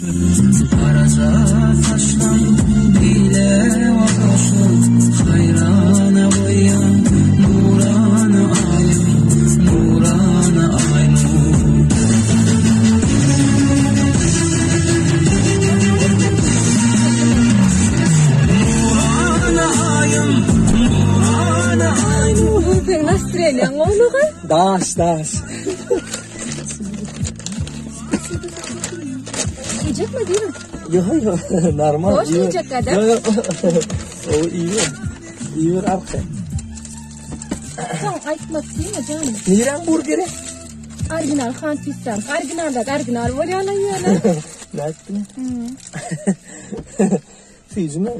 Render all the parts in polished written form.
Karaza taşlar bile vakoşlu hayrana boyan nurana ayım nurana ayım nurana ayım nurana ayım Ben Australia ngolu kan? Das. Yiyecek mi diyorum? Yok normal. Hoş yiyecek kadar. Yok. O iyi. İyi arka. Sen aytmak değil mi canım? Niren burgeri? Orijinal kan pizza. Orijinal var ya lan yana. Ne yaptın? Fizi mi?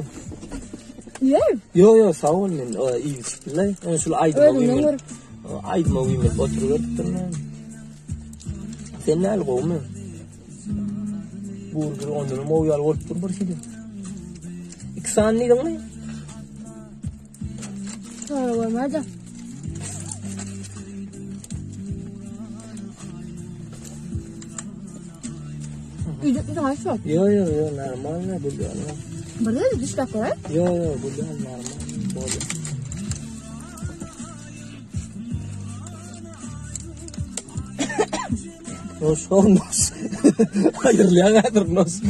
Yer. Yok sağ ol men. O iyi çıktı. Onu şöyle aydınma Öyle uyuyor. ne var? Aydınma uyuyor. Oturuyorsun lan. Sen ne algı mı? Burger onları mı uyar olup dur bir şey diyor. 2 saniye değil mi? Sonra var mı hadi? Yiyecek mi hayır yok? Yok normal ne buluyor lan. Burada da diş laf var. Yok buluyor normal. Böyle. Nos. Hayırlı yanadır nos.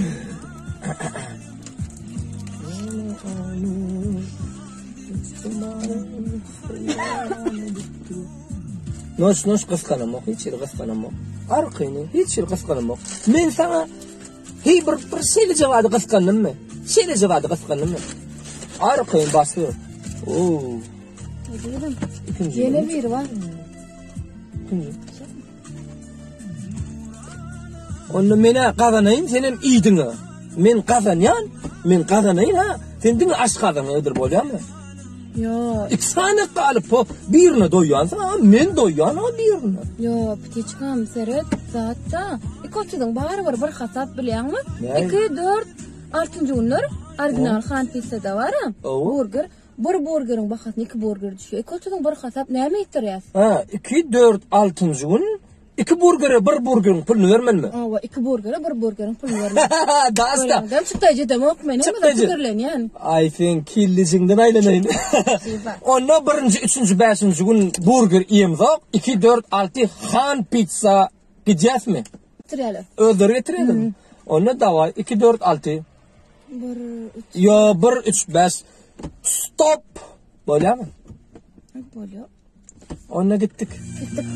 Nos kıskanamok, hiç yeri kıskanamok. Arkayını, hiç yeri kıskanamok. Men sana bir şeyle cevabı kıskandım mı? Şeyle cevabı kıskandım mı? Arkayını basıyor. Oo. Diyorum. İkinci. Yine bir var. İkinci. Onu mena kazanayım senin iyiydin ha. Men kazanayım ha. Sen din aşk kazanıyordur böyle mi? Yo. İkisane kalıp o birine doyansın ha. Men doyan ha birine. Yo, pitiçkam seret zatta. İkoçudun bari var bir hasap bilen mi? Ne? 2, 4, 6. günler orijinal kan pizzada var ha. Burger. Bir burgerin bakasın 2 burger düşüyor. İkoçudun bir hasap neme ittiriyaz? Ha 2, 4, 6. gün 2 burgere bir burgerin pulunu vermen mi? Aa, 2 burgere bir burgerin pulunu vermen. Dasta. Dem çıktaycı demek mi? Ne mi fikirlen yani? I think killisinden aylanayın. Onda 1. 3. 5. gün burger yiyemzok. 2, 4, 6 han pizza gideceğiz mi? Triyalı. Öldür getirelim. Onda dava 2, 4, 6. 1, 3. Yo 1, 3, 5. Stop. Böyle mi? Böyle. Onda gittik. Gittik.